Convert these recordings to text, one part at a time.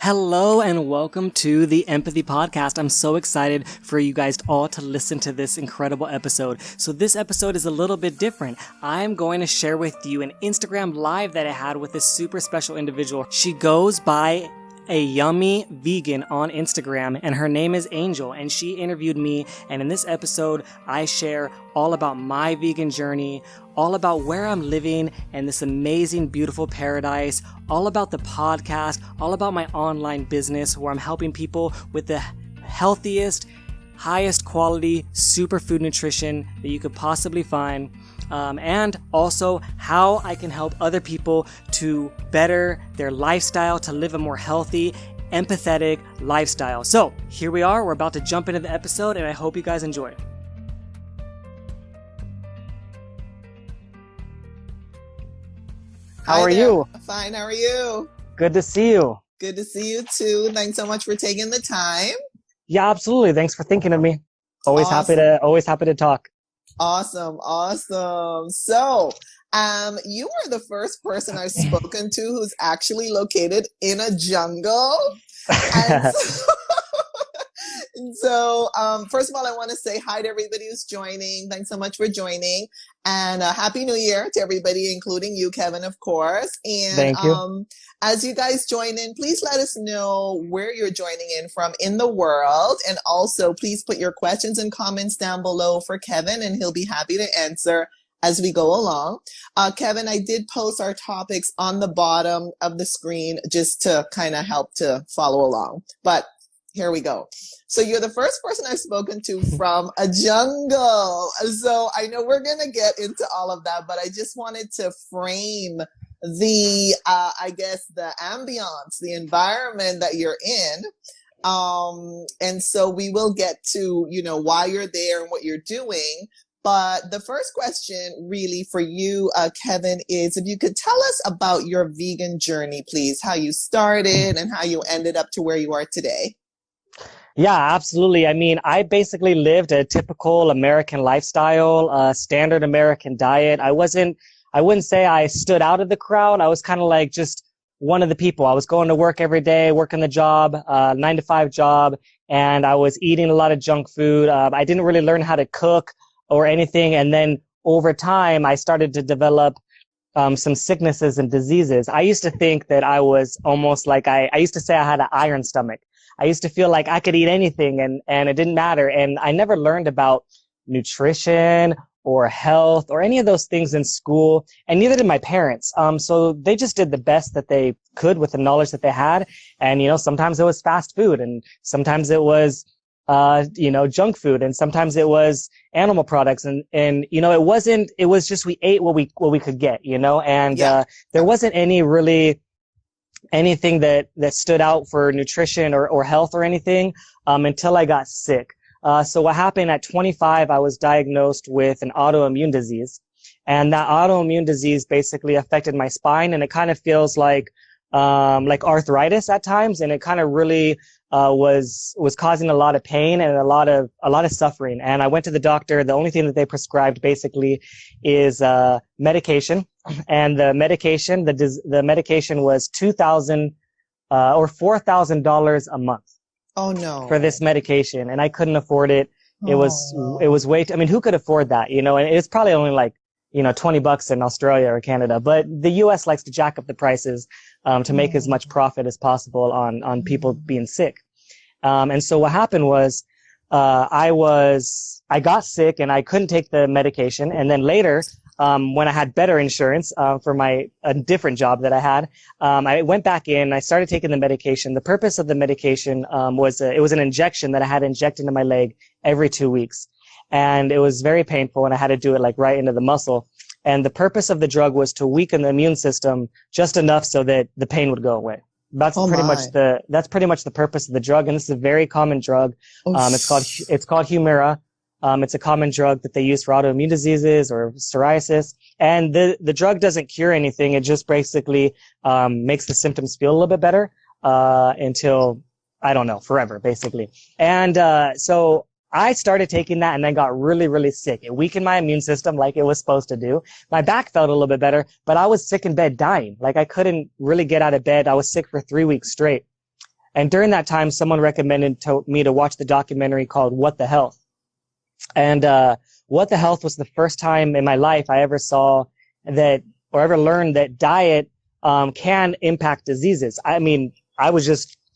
Hello and welcome to the Empathy Podcast. I'm so excited for you guys all to listen to this incredible episode. So this episode is a little bit different. I'm going to share with you an Instagram live that I had with this super special individual. She goes by a yummy vegan on Instagram, and her name is Angel, and she interviewed me. And in this episode, I share all about my vegan journey, all about where I'm living and this amazing, beautiful paradise, all about the podcast, all about my online business where I'm helping people with the healthiest, highest quality superfood nutrition that you could possibly find. And also how I can help other people to better their lifestyle, to live a more healthy, empathetic lifestyle. So here we are. We're about to jump into the episode, and I hope you guys enjoy. How are you? Fine. How are you? Good to see you. Good to see you too. Thanks so much for taking the time. Yeah, absolutely. Thanks for thinking of me. Always happy to talk. Awesome. So, you are the first person I've spoken to who's actually located in a jungle. And so, first of all, I want to say hi to everybody who's joining. Thanks so much for joining. And Happy New Year to everybody, including you, Kevin, of course. And Thank you. As you guys join in, please let us know where you're joining in from in the world. And also, please put your questions and comments down below for Kevin, and he'll be happy to answer as we go along. Kevin, I did post our topics on the bottom of the screen just to kind of help to follow along. But here we go. So you're the first person I've spoken to from a jungle. So I know we're going to get into all of that, but I just wanted to frame the, the ambiance, the environment that you're in. And so we will get to, why you're there and what you're doing. But the first question really for you, Kevin, is if you could tell us about your vegan journey, please, how you started and how you ended up to where you are today. Yeah, absolutely. I mean, I basically lived a typical American lifestyle, standard American diet. I wouldn't say I stood out of the crowd. I was kind of like just one of the people. I was going to work every day, working the job, 9-to-5 job, and I was eating a lot of junk food. I didn't really learn how to cook or anything. And then over time, I started to develop some sicknesses and diseases. I used to think that I was almost like I used to say I had an iron stomach. I used to feel like I could eat anything and it didn't matter. And I never learned about nutrition or health or any of those things in school, and neither did my parents. So they just did the best that they could with the knowledge that they had. And, sometimes it was fast food, and sometimes it was, junk food, and sometimes it was animal products. And it was just, we ate what we could get, and, there wasn't anything that stood out for nutrition or health or anything, until I got sick. So what happened at 25, I was diagnosed with an autoimmune disease, and that autoimmune disease basically affected my spine, and it kind of feels like arthritis at times. And it kind of really, was causing a lot of pain and a lot of suffering. And I went to the doctor. The only thing that they prescribed basically is, medication. And the medication was $2,000 or $4,000 a month. Oh no! For this medication, and I couldn't afford it. It was way. I mean, who could afford that? And it's probably only like $20 in Australia or Canada, but the U.S. likes to jack up the prices to make as much profit as possible on people being sick. And so what happened was, I got sick and I couldn't take the medication, and then later, when I had better insurance, for a different job that I had, I went back in, I started taking the medication. The purpose of the medication, it was an injection that I had to inject into my leg every 2 weeks. And it was very painful, and I had to do it like right into the muscle. And the purpose of the drug was to weaken the immune system just enough so that the pain would go away. That's pretty much the purpose of the drug. And this is a very common drug. It's called Humira. It's a common drug that they use for autoimmune diseases or psoriasis. And the drug doesn't cure anything. It just basically, makes the symptoms feel a little bit better, until, I don't know, forever, basically. And, so I started taking that and then got really, really sick. It weakened my immune system like it was supposed to do. My back felt a little bit better, but I was sick in bed dying. Like I couldn't really get out of bed. I was sick for 3 weeks straight. And during that time, someone recommended to me to watch the documentary called What the Health. And What the Health was the first time in my life I ever saw that, or ever learned that diet can impact diseases. I mean, I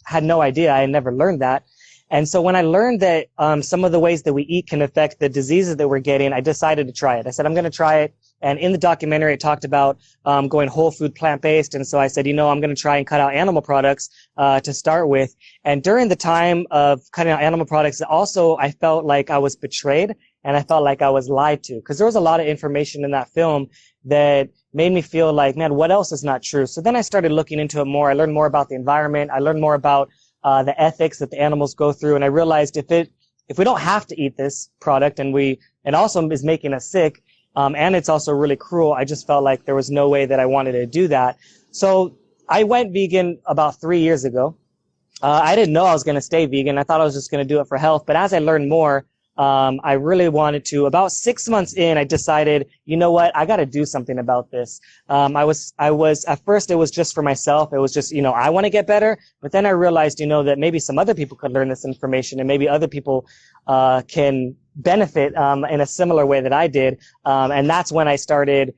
had no idea. I had never learned that. And so when I learned that some of the ways that we eat can affect the diseases that we're getting, I decided to try it. I said, I'm going to try it. And in the documentary, it talked about going whole food, plant-based. And so I said, I'm going to try and cut out animal products to start with. And during the time of cutting out animal products, also I felt like I was betrayed and I felt like I was lied to, because there was a lot of information in that film that made me feel like, man, what else is not true? So then I started looking into it more. I learned more about the environment. I learned more about the ethics that the animals go through. And I realized if we don't have to eat this product and also is making us sick, and it's also really cruel, I just felt like there was no way that I wanted to do that. So I went vegan about 3 years ago. I didn't know I was going to stay vegan. I thought I was just going to do it for health. But as I learned more, I really wanted to. About 6 months in, I decided, you know what, I got to do something about this. I was at first it was just for myself. It was just, I want to get better. But then I realized, that maybe some other people could learn this information and maybe other people can benefit in a similar way that I did. And that's when I started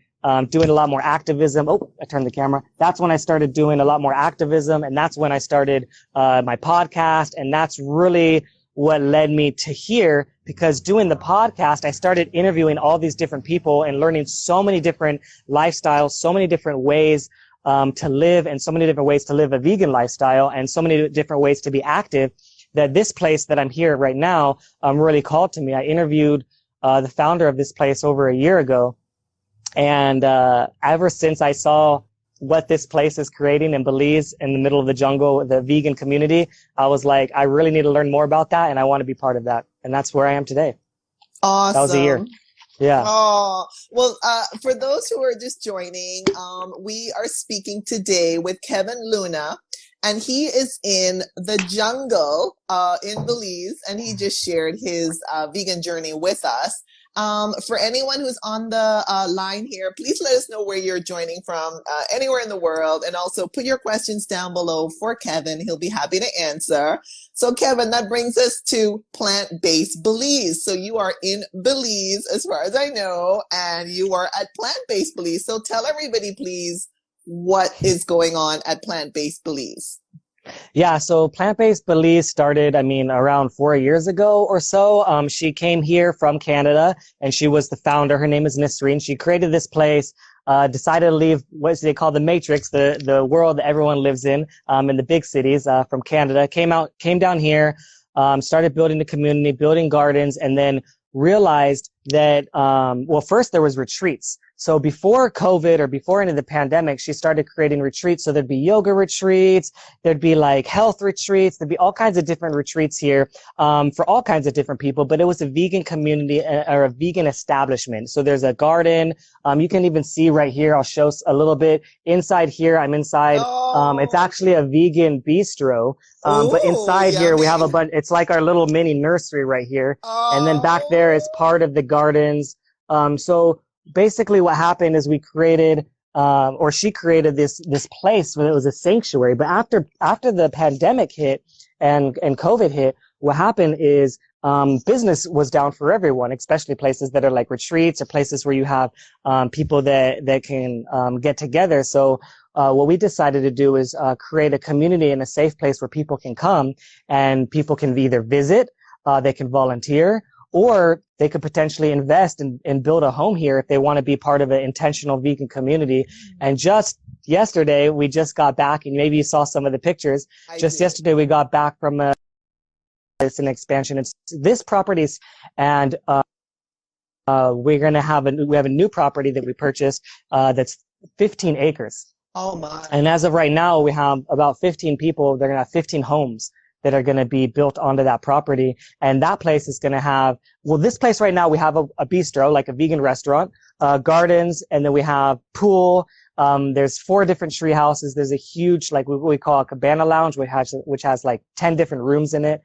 doing a lot more activism. Oh, I turned the camera. That's when I started doing a lot more activism. And that's when I started my podcast. And that's really what led me to here, because doing the podcast, I started interviewing all these different people and learning so many different lifestyles, so many different ways to live, and so many different ways to live a vegan lifestyle, and so many different ways to be active, that this place that I'm here right now really called to me. I interviewed the founder of this place over a year ago. And ever since I saw what this place is creating in Belize, in the middle of the jungle, the vegan community, I was like, I really need to learn more about that, and I want to be part of that. And that's where I am today. Awesome. That was a year. Yeah. Oh, well, for those who are just joining, we are speaking today with Kevin Luna, and he is in the jungle in Belize, and he just shared his vegan journey with us. For anyone who's on the line here, please let us know where you're joining from, anywhere in the world, and also put your questions down below for Kevin. He'll be happy to answer. So Kevin, that brings us to plant-based Belize. So you are in Belize, as far as I know, and you are at plant-based Belize. So tell everybody, please, what is going on at plant-based Belize. Yeah, so Plant-Based Belize started, around 4 years ago or so. She came here from Canada, and she was the founder. Her name is Nisreen. She created this place, decided to leave what they call the matrix, the world that everyone lives in the big cities, from Canada. Came down here, started building the community, building gardens, and then realized that, first there was retreats. So before COVID or before any of the pandemic, she started creating retreats. So there'd be yoga retreats, there'd be like health retreats, there'd be all kinds of different retreats here for all kinds of different people. But it was a vegan community or a vegan establishment. So there's a garden. You can even see right here. I'll show a little bit inside here. I'm inside. It's actually a vegan bistro. But inside here we have a bunch. It's like our little mini nursery right here. And then back there is part of the gardens. So basically what happened is we created, she created this place where it was a sanctuary. But after the pandemic hit and COVID hit, what happened is, business was down for everyone, especially places that are like retreats or places where you have, people that can, get together. So, what we decided to do is, create a community and a safe place where people can come and people can either visit, they can volunteer, or they could potentially invest and build a home here if they want to be part of an intentional vegan community. And just yesterday, we just got back, and maybe you saw some of the pictures. Yesterday, we got back from it's an expansion. It's this properties, and we have a new property that we purchased that's 15 acres. Oh my! And as of right now, we have about 15 people. They're gonna have 15 homes that are going to be built onto that property. And that place is going to have, this place right now, we have a bistro, like a vegan restaurant, gardens, and then we have pool. There's 4 different tree houses. There's a huge, like what we call a cabana lounge, which has like 10 different rooms in it.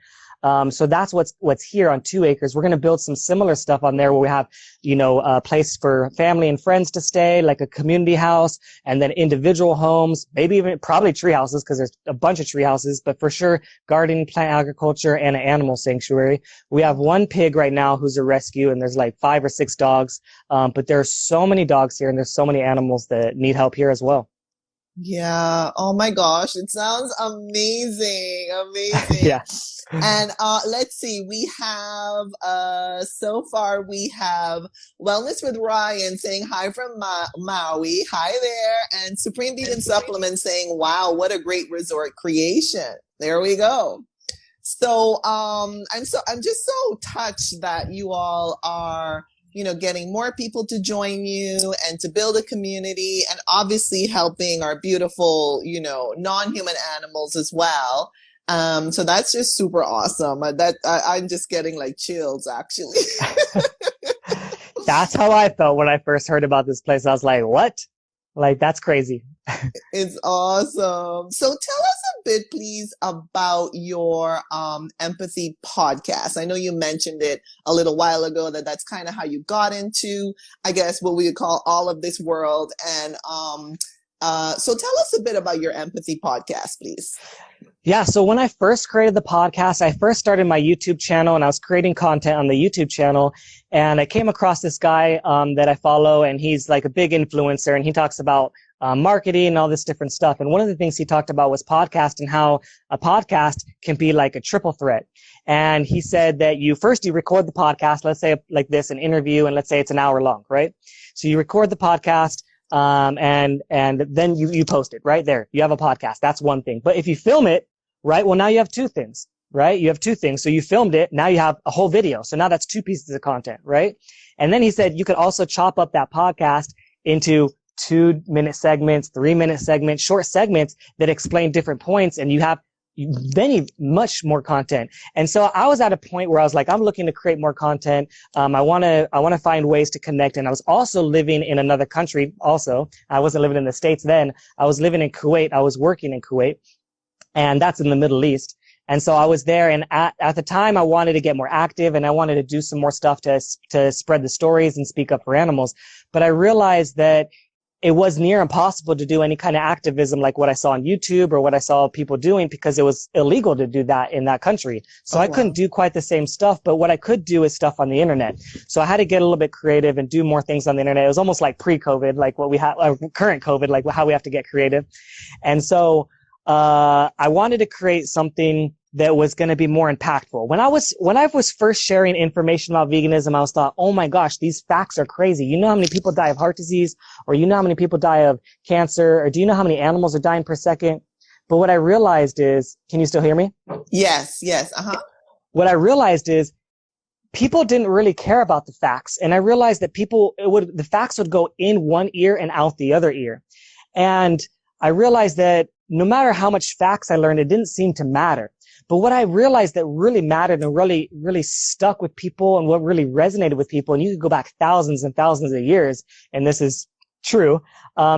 So that's what's here on 2 acres. We're going to build some similar stuff on there where we have, a place for family and friends to stay, like a community house, and then individual homes, maybe even probably tree houses because there's a bunch of tree houses, but for sure gardening, plant agriculture, and an animal sanctuary. We have 1 pig right now who's a rescue, and there's like 5 or 6 dogs. But there's so many dogs here, and there's so many animals that need help here as well. Yeah. Oh my gosh. It sounds amazing. Amazing. Yeah. And let's see, we have so far we have Wellness with Ryan saying hi from Maui. Hi there. And Supreme Vegan Supplement saying, wow, what a great resort creation. There we go. So I'm just so touched that you all are getting more people to join you and to build a community, and obviously helping our beautiful, non-human animals as well. So that's just super awesome. I'm just getting like chills actually. That's how I felt when I first heard about this place. I was like, what? Like, that's crazy. It's awesome. So tell us a bit, please, about your Empathy podcast. I know you mentioned it a little while ago that's kind of how you got into, I guess, what we would call all of this world. And so tell us a bit about your Empathy podcast, please. Yeah. So when I first created the podcast, I first started my YouTube channel, and I was creating content on the YouTube channel. And I came across this guy that I follow, and he's like a big influencer, and he talks about marketing and all this different stuff. And one of the things he talked about was podcast, and how a podcast can be like a triple threat. And he said that you record the podcast, let's say like this, an interview, and let's say it's an hour long, right? So you record the podcast, and then you post it right there. You have a podcast. That's one thing. But if you film it, right, well, now you have 2 things, right? You have 2 things. So you filmed it. Now you have a whole video. So now that's 2 pieces of content, right? And then he said you could also chop up that podcast into 2-minute segments, 3-minute segments, short segments that explain different points, and you have much more content. And so I was at a point where I was like, I'm looking to create more content. I want to find ways to connect. And I was also living in another country. Also, I wasn't living in the States then. I was living in Kuwait. I was working in Kuwait, and that's in the Middle East. And so I was there, and at the time I wanted to get more active, and I wanted to do some more stuff to spread the stories and speak up for animals. But I realized that it was near impossible to do any kind of activism like what I saw on YouTube or what I saw people doing, because it was illegal to do that in that country. So I couldn't do quite the same stuff, but what I could do is stuff on the internet. So I had to get a little bit creative and do more things on the internet. It was almost like pre-COVID, like what we have, current COVID, like how we have to get creative. And so I wanted to create something that was going to be more impactful. When I was first sharing information about veganism, I was thought, oh my gosh, these facts are crazy. You know how many people die of heart disease, or you know how many people die of cancer, or do you know how many animals are dying per second? But what I realized is, can you still hear me? Yes. Uh-huh. What I realized is people didn't really care about the facts. And I realized that the facts would go in one ear and out the other ear. And I realized that no matter how much facts I learned, it didn't seem to matter. But what I realized that really mattered and really, really stuck with people, and what really resonated with people, and you could go back thousands and thousands of years, and this is true,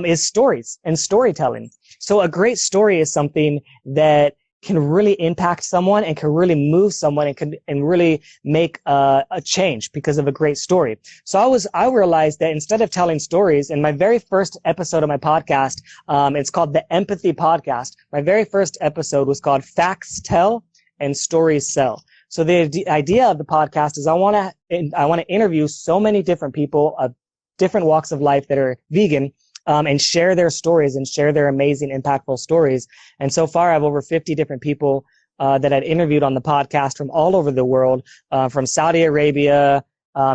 is stories and storytelling. So a great story is something that can really impact someone and can really move someone and really make a change because of a great story. So I realized that instead of telling stories, in my very first episode of my podcast, it's called the Empathy Podcast. My very first episode was called Facts Tell and Stories Sell. So the idea of the podcast is I want to interview so many different people of different walks of life that are vegan, and share their stories and share their amazing, impactful stories. And so far, I have over 50 different people that I've interviewed on the podcast from all over the world, from Saudi Arabia,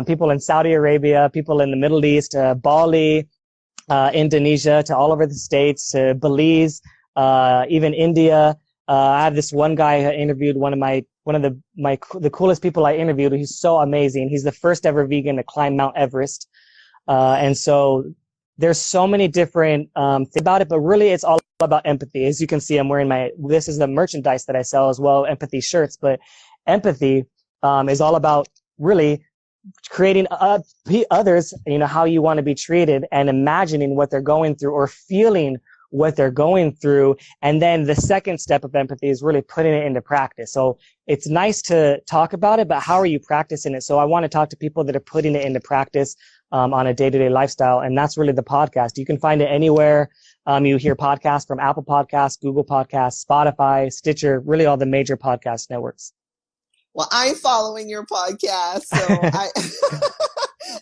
people in Saudi Arabia, people in the Middle East, Bali, Indonesia, to all over the States, to Belize, even India. I have this one guy I interviewed, one of the coolest people I interviewed. He's so amazing. He's the first ever vegan to climb Mount Everest. And so there's so many different things about it, but really it's all about empathy. As you can see, I'm wearing this is the merchandise that I sell as well, empathy shirts. But empathy is all about really creating others, how you want to be treated, and imagining what they're going through, or feeling what they're going through. And then the second step of empathy is really putting it into practice. So it's nice to talk about it, but how are you practicing it? So I want to talk to people that are putting it into practice on a day-to-day lifestyle. And that's really the podcast. You can find it anywhere. You hear podcasts from Apple Podcasts, Google Podcasts, Spotify, Stitcher, really all the major podcast networks. Well, I'm following your podcast, so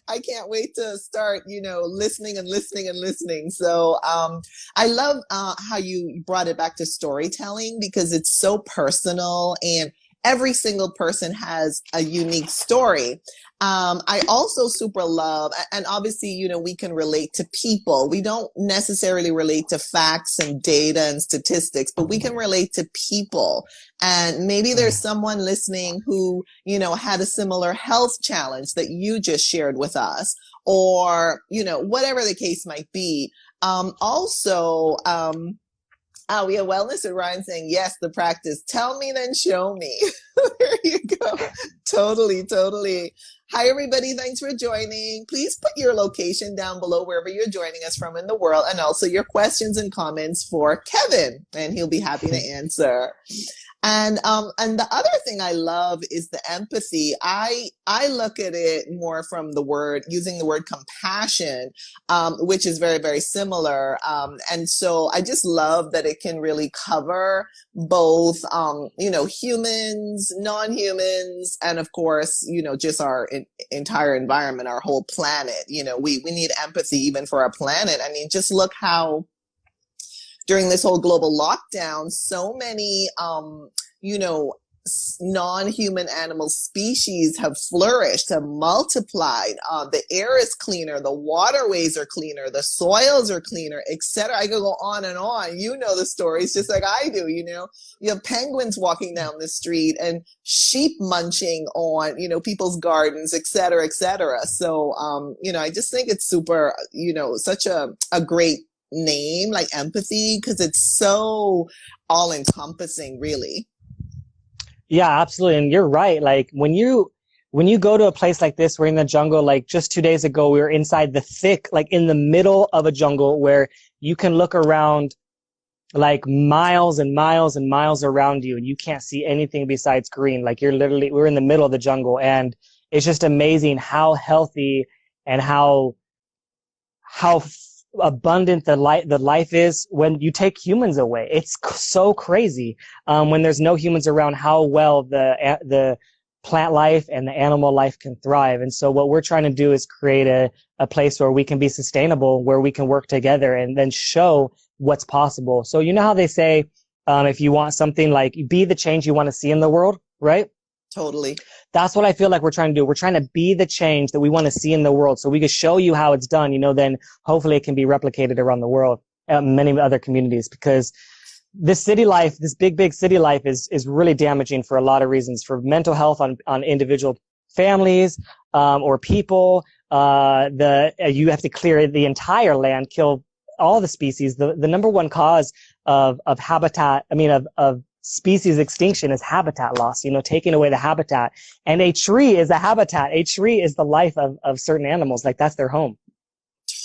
I can't wait to start, listening and listening and listening. So I love how you brought it back to storytelling, because it's so personal and every single person has a unique story. I also super love, and obviously, we can relate to people. We don't necessarily relate to facts and data and statistics, but we can relate to people. And maybe there's someone listening who, had a similar health challenge that you just shared with us, or, whatever the case might be. We have Wellness and Ryan saying, yes, the practice. Tell me, then show me. There you go. Totally, totally. Hi, everybody. Thanks for joining. Please put your location down below wherever you're joining us from in the world, and also your questions and comments for Kevin, and he'll be happy to answer. And the other thing I love is the empathy. I look at it more from using the word compassion, which is very, very similar. And so I just love that it can really cover both, humans, non-humans, and of course, just our entire environment, our whole planet. We need empathy even for our planet. I mean, just look how during this whole global lockdown, so many, non-human animal species have flourished, have multiplied. The air is cleaner, the waterways are cleaner, the soils are cleaner, etc. I could go on and on. You know the stories just like I do. You have penguins walking down the street and sheep munching on, people's gardens, etc., etc. So, I just think it's super, such a great name, like empathy, because it's so all encompassing, really. Yeah, absolutely. And you're right. Like when you go to a place like this, we're in the jungle, like just 2 days ago, we were inside the thick, like in the middle of a jungle where you can look around like miles and miles and miles around you and you can't see anything besides green. Like we're in the middle of the jungle, and it's just amazing how healthy and how abundant the life is when you take humans away. It's so crazy when there's no humans around, how well the plant life and the animal life can thrive. And so what we're trying to do is create a place where we can be sustainable, where we can work together and then show what's possible. So you know how they say, if you want something, like be the change you want to see in the world, right? Totally. That's what I feel like we're trying to do. We're trying to be the change that we want to see in the world, so we can show you how it's done. Then hopefully it can be replicated around the world, many other communities, because this city life, this big city life is really damaging for a lot of reasons, for mental health on individual families, or people. You have to clear the entire land, kill all the species. The number one cause of habitat, of species extinction is habitat loss, taking away the habitat. And a tree is a habitat. A tree is the life of certain animals. Like that's their home.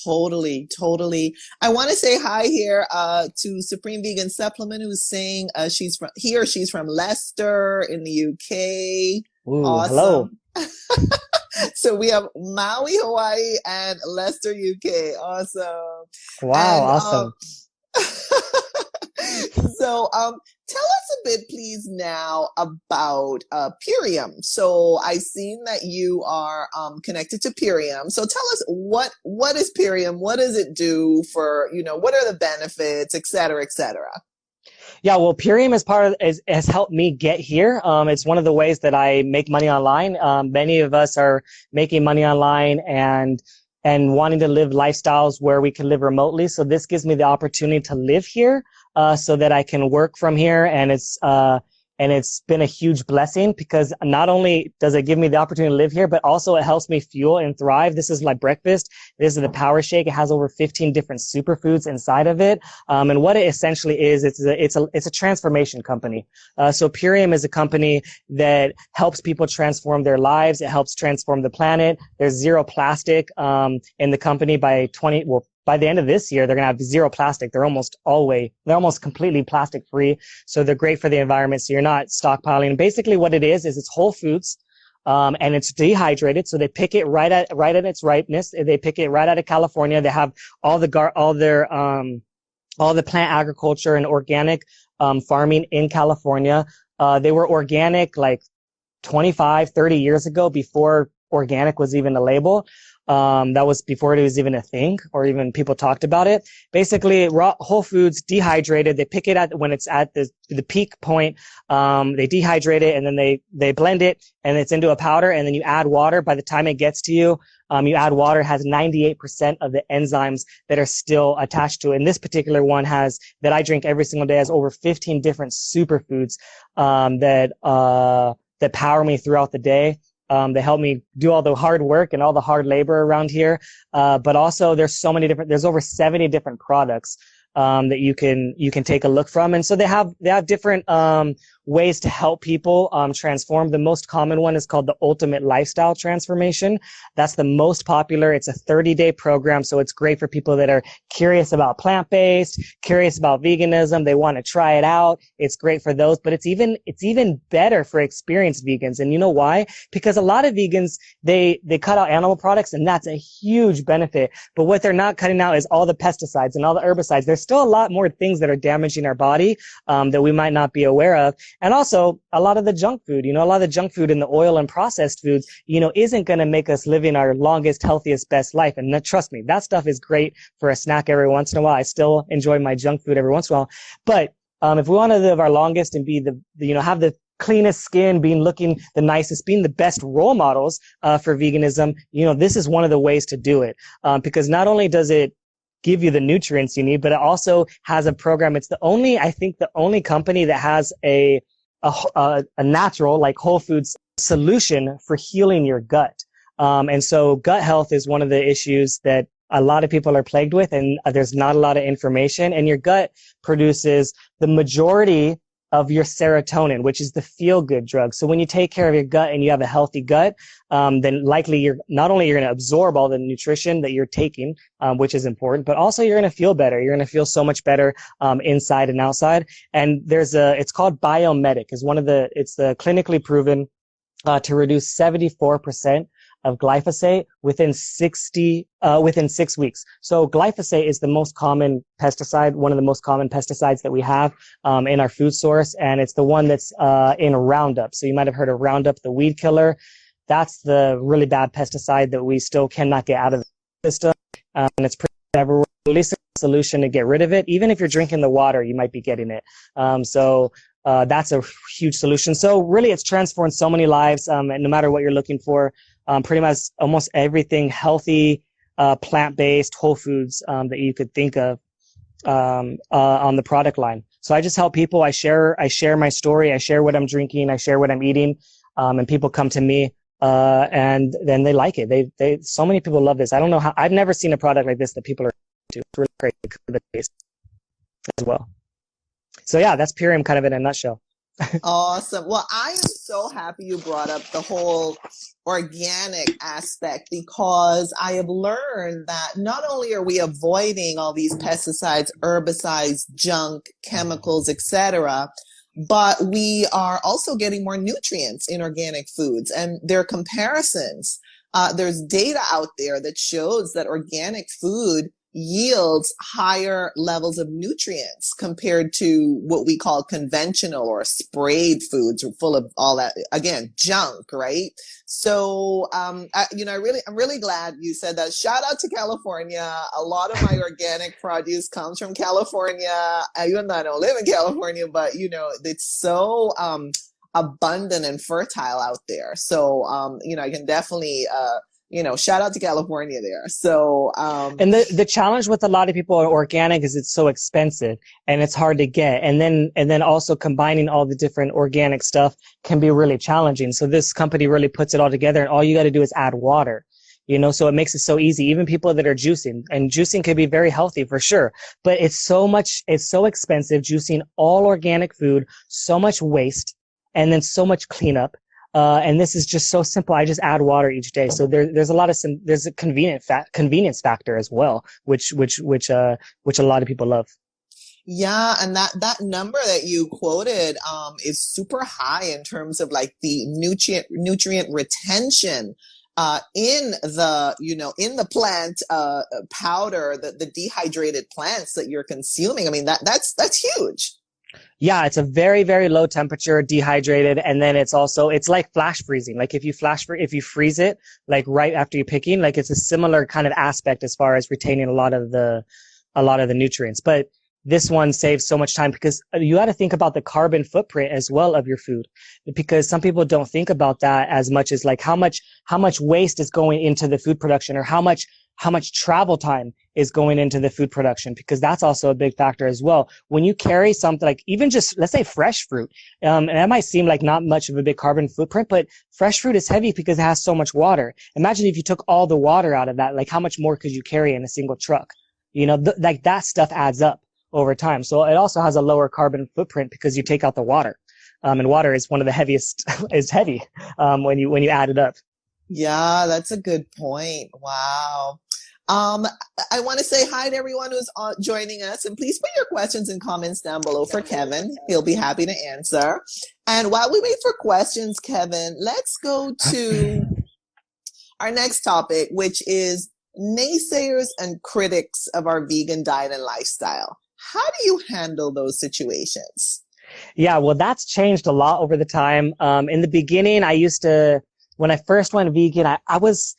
Totally, totally. I want to say hi here to Supreme Vegan Supplement, who's saying she's from Leicester in the UK. Ooh, awesome. Hello. So we have Maui, Hawaii, and Leicester, UK. Awesome. Wow, awesome. So, tell us a bit, please, now about Purium. So, I've seen that you are connected to Purium. So, tell us what is Purium? What does it do for, what are the benefits, et cetera, et cetera? Yeah, well, Purium has helped me get here. It's one of the ways that I make money online. Many of us are making money online and wanting to live lifestyles where we can live remotely. So this gives me the opportunity to live here, so that I can work from here. And it's been a huge blessing, because not only does it give me the opportunity to live here, but also it helps me fuel and thrive. This is my breakfast. This is the Power Shake. It has over 15 different superfoods inside of it. And what it essentially is, it's a transformation company. So Purium is a company that helps people transform their lives. It helps transform the planet. There's zero plastic, in the company by by the end of this year, they're going to have zero plastic. They're almost completely plastic free. So they're great for the environment. So you're not stockpiling. And basically what it is it's whole foods. And it's dehydrated. So they pick it right at its ripeness. They pick it right out of California. They have all the plant agriculture and organic, farming in California. They were organic like 25, 30 years ago before organic was even a label. That was before it was even a thing or even people talked about it. Basically, raw whole foods dehydrated. They pick it when it's at the peak point. They dehydrate it and then they blend it and it's into a powder and then you add water. By the time it gets to you, you add water, it has 98% of the enzymes that are still attached to it. And this particular one that I drink every single day has over 15 different superfoods, that power me throughout the day. They help me do all the hard work and all the hard labor around here. But also there's over 70 different products, that you can take a look from. And so they have different, ways to help people, transform. The most common one is called the Ultimate Lifestyle Transformation. That's the most popular. It's a 30-day program. So it's great for people that are curious about plant-based, curious about veganism. They want to try it out. It's great for those, but it's even better for experienced vegans. And you know why? Because a lot of vegans, they cut out animal products and that's a huge benefit. But what they're not cutting out is all the pesticides and all the herbicides. There's still a lot more things that are damaging our body, that we might not be aware of. And also a lot of the junk food, a lot of the junk food and the oil and processed foods, isn't going to make us living our longest, healthiest, best life. And trust me, that stuff is great for a snack every once in a while. I still enjoy my junk food every once in a while. But, if we want to live our longest and be have the cleanest skin, looking the nicest, being the best role models, for veganism, this is one of the ways to do it. Because not only does it give you the nutrients you need, but it also has a program. It's the only company that has a natural, like whole foods solution for healing your gut. And so gut health is one of the issues that a lot of people are plagued with, and there's not a lot of information. And your gut produces the majority of your serotonin, which is the feel-good drug. So when you take care of your gut and you have a healthy gut, then likely you're going to absorb all the nutrition that you're taking, which is important, but also you're going to feel better. You're going to feel so much better, inside and outside. And it's called Biomedic. It's the clinically proven, to reduce 74% of glyphosate within 6 weeks. So glyphosate is the most common pesticide, one of the most common pesticides that we have, in our food source. And it's the one that's, in Roundup. So you might have heard of Roundup, the weed killer. That's the really bad pesticide that we still cannot get out of the system. And it's pretty everywhere. At least a solution to get rid of it. Even if you're drinking the water, you might be getting it. That's a huge solution. So really it's transformed so many lives, and no matter what you're looking for. Pretty much almost everything healthy, plant-based, whole foods, that you could think of, on the product line. So I just help people. I share my story. I share what I'm drinking. I share what I'm eating. And people come to me, and then they like it. So many people love this. I don't know how, I've never seen a product like this that people are into. It's really great for the taste as well. So yeah, that's Purium kind of in a nutshell. Awesome. Well, I am so happy you brought up the whole organic aspect, because I have learned that not only are we avoiding all these pesticides, herbicides, junk, chemicals, etc., but we are also getting more nutrients in organic foods. And there are comparisons. There's data out there that shows that organic food yields higher levels of nutrients compared to what we call conventional or sprayed foods, full of all that, again, junk, right? So, I'm really glad you said that. Shout out to California. A lot of my organic produce comes from California. Even though I don't live in California, but it's so, abundant and fertile out there. So, I can definitely, shout out to California there. So, and the challenge with a lot of people are organic is it's so expensive and it's hard to get. And then also combining all the different organic stuff can be really challenging. So this company really puts it all together, and all you got to do is add water, so it makes it so easy. Even people that are juicing, and juicing can be very healthy for sure, but it's so expensive juicing all organic food, so much waste, and then so much cleanup. And this is just so simple. I just add water each day. So there's a lot of there's a convenience factor as well, which a lot of people love. Yeah, and that number that you quoted is super high in terms of like the nutrient retention in the plant powder, the dehydrated plants that you're consuming. I mean, that's huge. Yeah, it's a very, very low temperature, dehydrated, and then it's like flash freezing. Like if you freeze it, like right after you're picking, like it's a similar kind of aspect as far as retaining a lot of the nutrients. But this one saves so much time because you got to think about the carbon footprint as well of your food, because some people don't think about that as much as like how much waste is going into the food production, or how much travel time is going into the food production, because that's also a big factor as well. When you carry something like even just, let's say, fresh fruit, and that might seem like not much of a big carbon footprint, but fresh fruit is heavy because it has so much water. Imagine if you took all the water out of that, like how much more could you carry in a single truck? Like that stuff adds up over time. So it also has a lower carbon footprint because you take out the water. And water is one of the heaviest, is heavy, when you add it up. Yeah, that's a good point. Wow. I want to say hi to everyone who's joining us, and please put your questions and comments down below for Kevin. He'll be happy to answer. And while we wait for questions, Kevin, let's go to our next topic, which is naysayers and critics of our vegan diet and lifestyle. How do you handle those situations? Yeah, well, that's changed a lot over the time. In the beginning, when I first went vegan, I was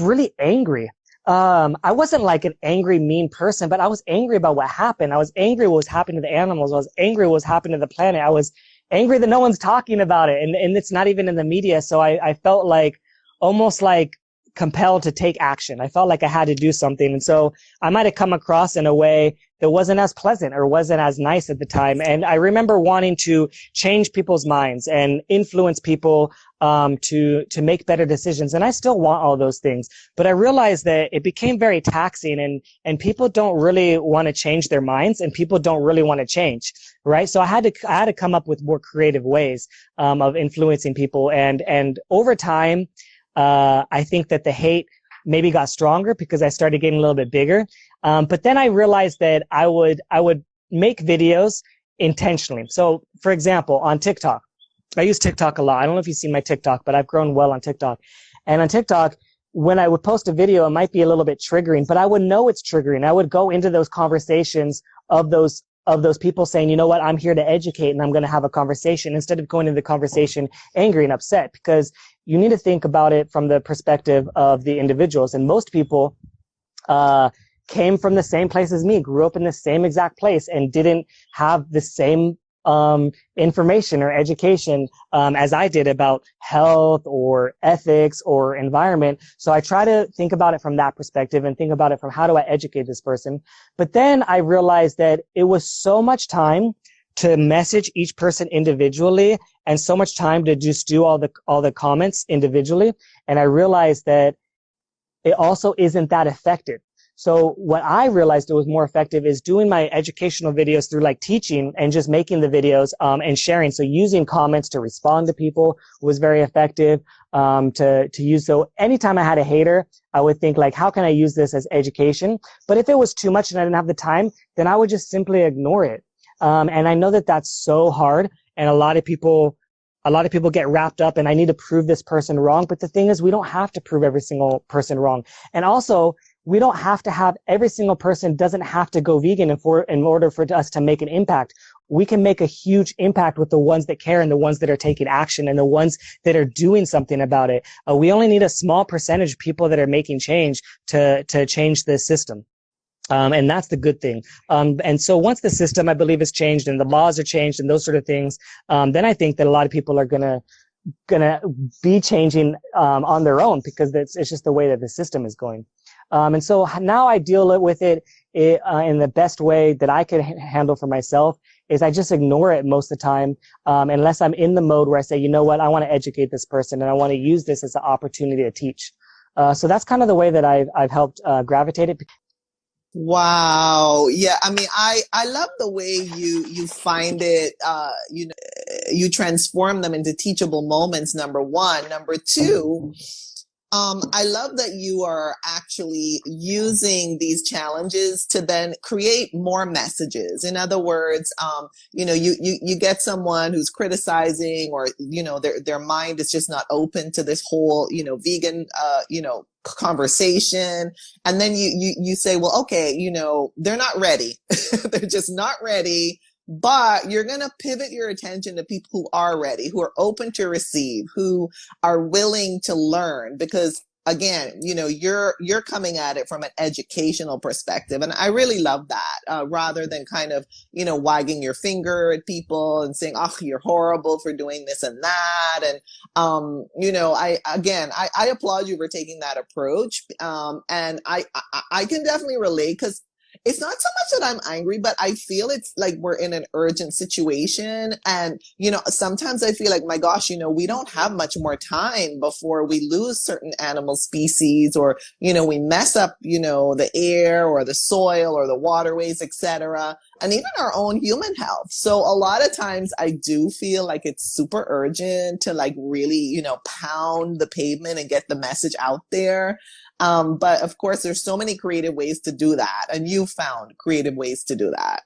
really angry. I wasn't like an angry, mean person, but I was angry about what happened. I was angry what was happening to the animals. I was angry what was happening to the planet. I was angry that no one's talking about it, and it's not even in the media. So I felt like almost like compelled to take action. I felt like I had to do something. And so I might have come across in a way that wasn't as pleasant or wasn't as nice at the time. And I remember wanting to change people's minds and influence people to make better decisions. And I still want all those things. But I realized that it became very taxing, and people don't really want to change their minds, and people don't really want to change. Right. So I had to come up with more creative ways of influencing people. And over time, I think that the hate maybe got stronger because I started getting a little bit bigger. But then I realized that I would make videos intentionally. So for example, on TikTok, I use TikTok a lot. I don't know if you've seen my TikTok, but I've grown well on TikTok. And on TikTok, when I would post a video, it might be a little bit triggering, but I would know it's triggering. I would go into those conversations of those people saying, you know what, I'm here to educate and I'm going to have a conversation, instead of going into the conversation angry and upset, because you need to think about it from the perspective of the individuals. And most people came from the same place as me, grew up in the same exact place, and didn't have the same information or education as I did about health or ethics or environment. So I try to think about it from that perspective and think about it from how do I educate this person. But then I realized that it was so much time to message each person individually, and so much time to just do all the comments individually. And I realized that it also isn't that effective. So what I realized it was more effective is doing my educational videos through like teaching and just making the videos and sharing. So using comments to respond to people was very effective to use. So anytime I had a hater, I would think like, how can I use this as education? But if it was too much and I didn't have the time, then I would just simply ignore it. And I know that that's so hard, and a lot of people get wrapped up and I need to prove this person wrong. But the thing is, we don't have to prove every single person wrong. And also, we don't have to have every single person doesn't have to go vegan in order for us to make an impact. We can make a huge impact with the ones that care and the ones that are taking action and the ones that are doing something about it. We only need a small percentage of people that are making change to change the system. And that's the good thing. And so once the system, I believe, is changed and the laws are changed and those sort of things, then I think that a lot of people are gonna be changing on their own, because it's just the way that the system is going. And so now I deal with it in the best way that I could handle for myself is I just ignore it most of the time, unless I'm in the mode where I say, you know what, I want to educate this person and I want to use this as an opportunity to teach. So that's kind of the way that I've helped gravitate it. Wow. Yeah. I mean, I love the way you find it, you transform them into teachable moments, number one. Number two, I love that you are actually using these challenges to then create more messages. In other words, you get someone who's criticizing, or, their mind is just not open to this whole, vegan, conversation. And then you say, well, okay, they're not ready. They're just not ready. But you're going to pivot your attention to people who are ready, who are open to receive, who are willing to learn, because again, you're coming at it from an educational perspective. And I really love that, rather than kind of, wagging your finger at people and saying, oh, you're horrible for doing this and that. And, I applaud you for taking that approach. And I can definitely relate, because it's not so much that I'm angry, but I feel it's like we're in an urgent situation. And, sometimes I feel like, my gosh, we don't have much more time before we lose certain animal species, or, we mess up, the air or the soil or the waterways, etc., and even our own human health. So a lot of times I do feel like it's super urgent to like really, pound the pavement and get the message out there. But of course, there's so many creative ways to do that. And you found creative ways to do that.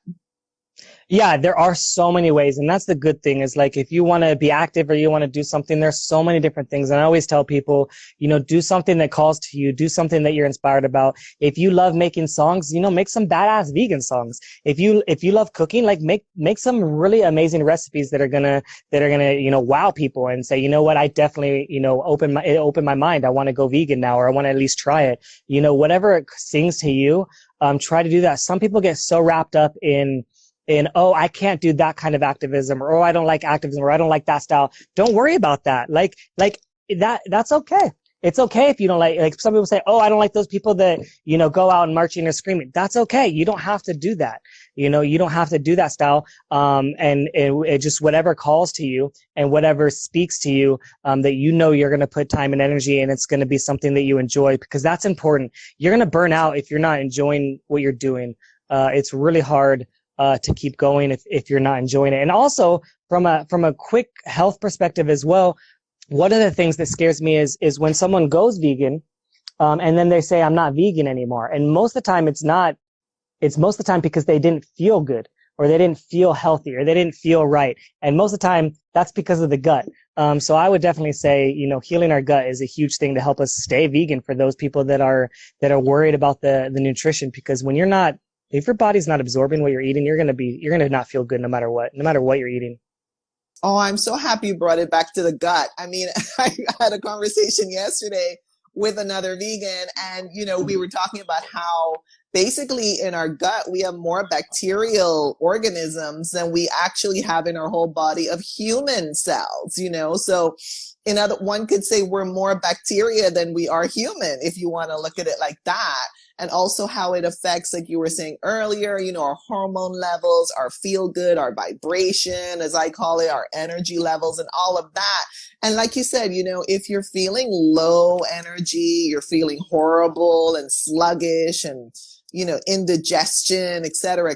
Yeah, there are so many ways. And that's the good thing, is like, if you want to be active or you want to do something, there's so many different things. And I always tell people, do something that calls to you, do something that you're inspired about. If you love making songs, make some badass vegan songs. If you love cooking, like make some really amazing recipes that are gonna, wow people and say, you know what, I definitely, open my mind. I want to go vegan now, or I want to at least try it. Whatever sings to you, try to do that. Some people get so wrapped up in, oh, I can't do that kind of activism, or, oh, I don't like activism, or I don't like that style. Don't worry about that. Like that's okay. It's okay if you don't like some people say, oh, I don't like those people that, go out and marching and screaming. That's okay. You don't have to do that. You don't have to do that style. And it just, whatever calls to you and whatever speaks to you, that you're going to put time and energy, and it's going to be something that you enjoy, because that's important. You're going to burn out if you're not enjoying what you're doing. It's really hard to keep going if you're not enjoying it. And also from a quick health perspective as well, one of the things that scares me is when someone goes vegan, and then they say, I'm not vegan anymore. And most of the time it's most of the time because they didn't feel good, or they didn't feel healthy, or they didn't feel right. And most of the time that's because of the gut. So I would definitely say, healing our gut is a huge thing to help us stay vegan, for those people that are worried about the nutrition, because if your body's not absorbing what you're eating, you're going to not feel good no matter what you're eating. Oh, I'm so happy you brought it back to the gut. I mean, I had a conversation yesterday with another vegan, and, we were talking about how basically in our gut, we have more bacterial organisms than we actually have in our whole body of human cells, so one could say we're more bacteria than we are human, if you want to look at it like that. And also how it affects, like you were saying earlier, our hormone levels, our feel good, our vibration, as I call it, our energy levels, and all of that. And like you said, if you're feeling low energy, you're feeling horrible and sluggish and, indigestion, et cetera,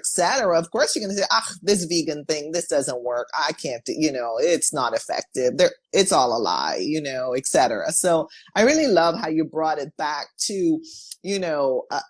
of course you're going to say, this vegan thing, this doesn't work. I can't do, it's not effective. It's all a lie, et cetera. So I really love how you brought it back to,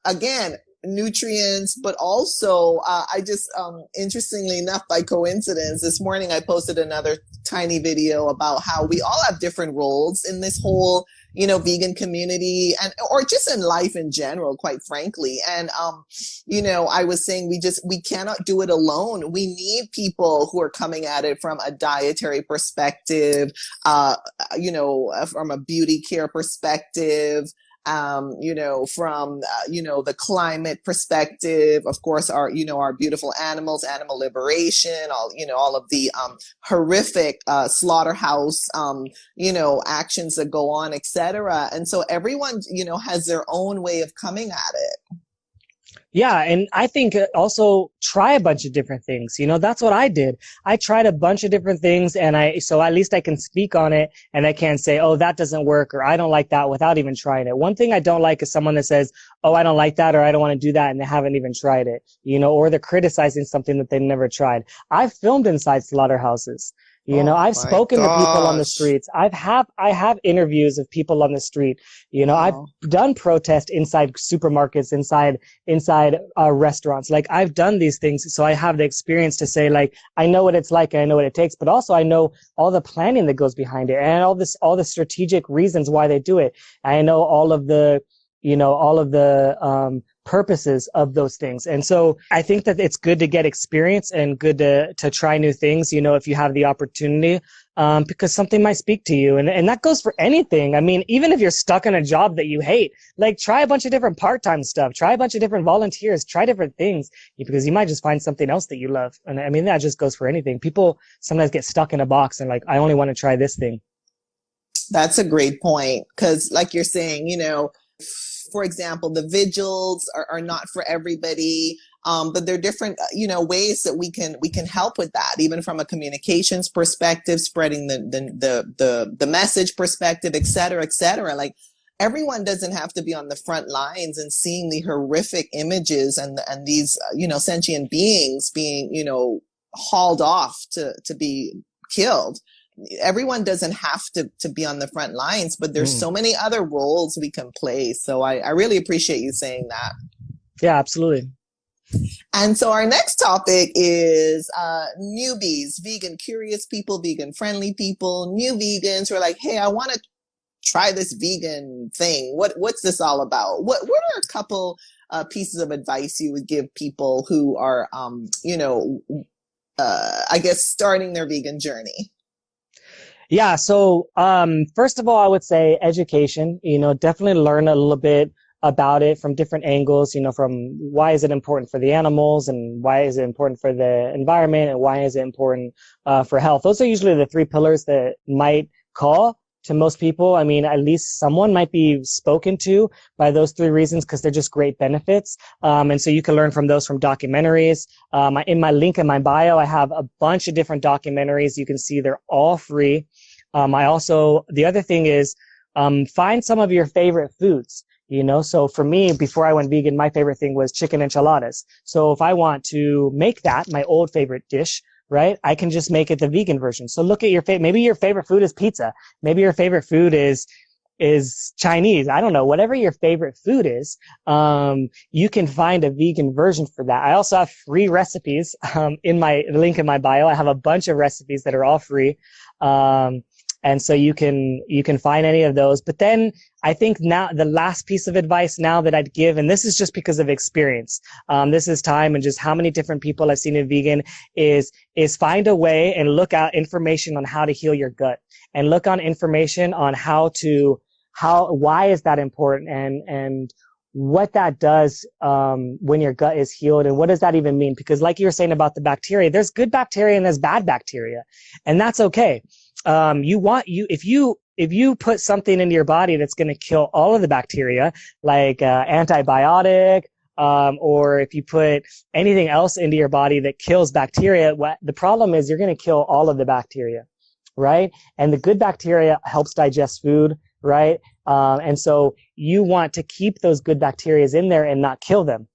again, nutrients, but also I just interestingly enough, by coincidence, this morning I posted another tiny video about how we all have different roles in this whole vegan community, or just in life in general, quite frankly. And I was saying we cannot do it alone. We need people who are coming at it from a dietary perspective, from a beauty care perspective, from, the climate perspective, of course, our beautiful animals, animal liberation, all of the, horrific, slaughterhouse, actions that go on, et cetera. And so everyone, has their own way of coming at it. Yeah. And I think also try a bunch of different things. That's what I did. I tried a bunch of different things, so at least I can speak on it, and I can say, oh, that doesn't work, or I don't like that, without even trying it. One thing I don't like is someone that says, oh, I don't like that, or I don't want to do that, and they haven't even tried it, or they're criticizing something that they've never tried. I've filmed inside slaughterhouses. I've my spoken to people on the gosh. streets. I have interviews of people on the street. I've Wow. done protests inside supermarkets, inside restaurants. Like, I've done these things, so I have the experience to say, like, I know what it's like and I know what it takes, but also I know all the planning that goes behind it and all the strategic reasons why they do it. I know all of the purposes of those things. And so I think that it's good to get experience and good to try new things, if you have the opportunity, because something might speak to you. And that goes for anything. I mean, even if you're stuck in a job that you hate, like, try a bunch of different part-time stuff, try a bunch of different volunteers, try different things, because you might just find something else that you love. And I mean, that just goes for anything. People sometimes get stuck in a box and, like, I only want to try this thing. That's a great point. Because like you're saying, for example, the vigils are not for everybody, but there are different, ways that we can help with that, even from a communications perspective, spreading the message perspective, et cetera, et cetera. Like, everyone doesn't have to be on the front lines and seeing the horrific images and these, sentient beings being, hauled off to be killed. Everyone doesn't have to be on the front lines, but there's so many other roles we can play. So I really appreciate you saying that. Yeah, absolutely. And so our next topic is newbies, vegan curious people, vegan friendly people, new vegans who are like, hey, I want to try this vegan thing. What's this all about? What are a couple pieces of advice you would give people who are, I guess, starting their vegan journey? Yeah. So, first of all, I would say education, definitely learn a little bit about it from different angles, from why is it important for the animals and why is it important for the environment and why is it important for health. Those are usually the three pillars that might call to most people. I mean, at least someone might be spoken to by those three reasons because they're just great benefits. And so you can learn from those from documentaries. In my link in my bio, I have a bunch of different documentaries. You can see they're all free. The other thing is, find some of your favorite foods. So for me, before I went vegan, my favorite thing was chicken enchiladas. So if I want to make that my old favorite dish, right, I can just make it the vegan version. So look at maybe your favorite food is pizza. Maybe your favorite food is Chinese. I don't know, whatever your favorite food is, you can find a vegan version for that. I also have free recipes, in my link in my bio. I have a bunch of recipes that are all free. And so you can find any of those. But then I think now the last piece of advice now that I'd give, and this is just because of experience, this is time and just how many different people I've seen in vegan, is find a way and look out information on how to heal your gut and look on information on why is that important and what that does when your gut is healed and what does that even mean? Because like you were saying about the bacteria, there's good bacteria and there's bad bacteria, and that's okay. If you put something into your body that's going to kill all of the bacteria, like antibiotic, or if you put anything else into your body that kills bacteria, the problem is you're going to kill all of the bacteria, right? And the good bacteria helps digest food, right? And so you want to keep those good bacteria in there and not kill them.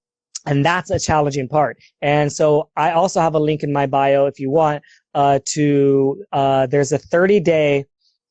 And that's a challenging part. And so I also have a link in my bio if you want there's a 30-day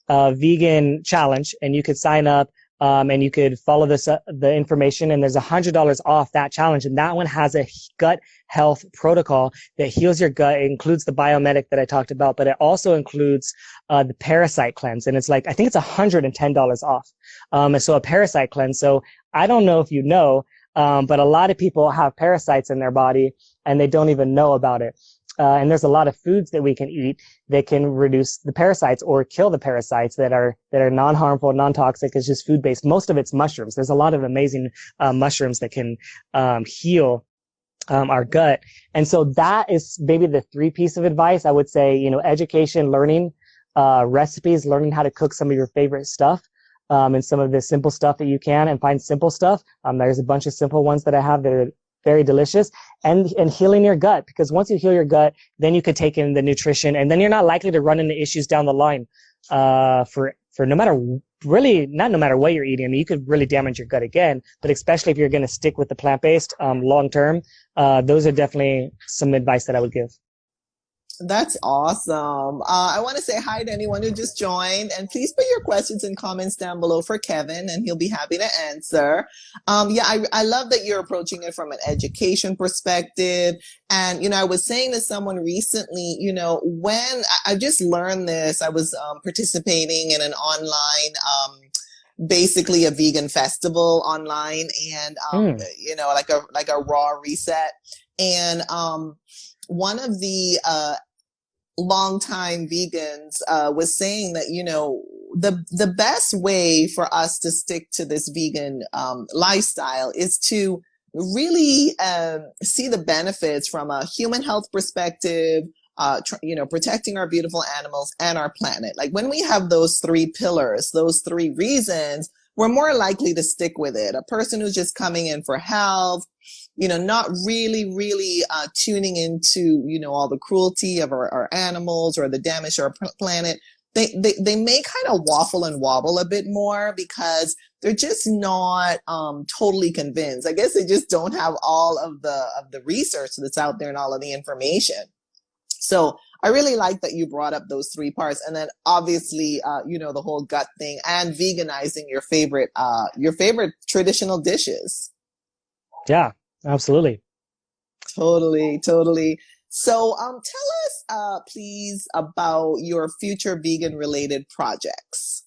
vegan challenge, and you could sign up and you could follow the information, and there's $100 off that challenge. And that one has a gut health protocol that heals your gut. It includes the biomedic that I talked about, but it also includes the parasite cleanse. And it's I think it's $110 off. And so a parasite cleanse. So I don't know if you know, but a lot of people have parasites in their body and they don't even know about it. And there's a lot of foods that we can eat that can reduce the parasites or kill the parasites that are non-harmful, non-toxic. It's just food-based. Most of it's mushrooms. There's a lot of amazing mushrooms that can heal our gut. And so that is maybe the three piece of advice. I would say, education, learning recipes, learning how to cook some of your favorite stuff. And some of the simple stuff that you can, and find simple stuff. There's a bunch of simple ones that I have that are very delicious, and healing your gut, because once you heal your gut, then you could take in the nutrition, and then you're not likely to run into issues down the line, for no matter what you're eating. I mean, you could really damage your gut again, but especially if you're going to stick with the plant-based, long term, those are definitely some advice that I would give. That's awesome. I want to say hi to anyone who just joined, and please put your questions and comments down below for Kevin, and he'll be happy to answer. Yeah, I love that you're approaching it from an education perspective. And, I was saying to someone recently, when I just learned this, I was participating in an online, basically a vegan festival online, and, like a raw reset. And, one of the longtime vegans was saying that the best way for us to stick to this vegan lifestyle is to really see the benefits from a human health perspective, protecting our beautiful animals and our planet. Like when we have those three pillars, those three reasons, we're more likely to stick with it. A person who's just coming in for health, not really tuning into, all the cruelty of our animals or the damage to our planet, they may kind of waffle and wobble a bit more because they're just not totally convinced. I guess they just don't have all of the research that's out there and all of the information. So I really like that you brought up those three parts. And then obviously, the whole gut thing and veganizing your favorite traditional dishes. Yeah, absolutely. Totally. So, tell us, please, about your future vegan related projects.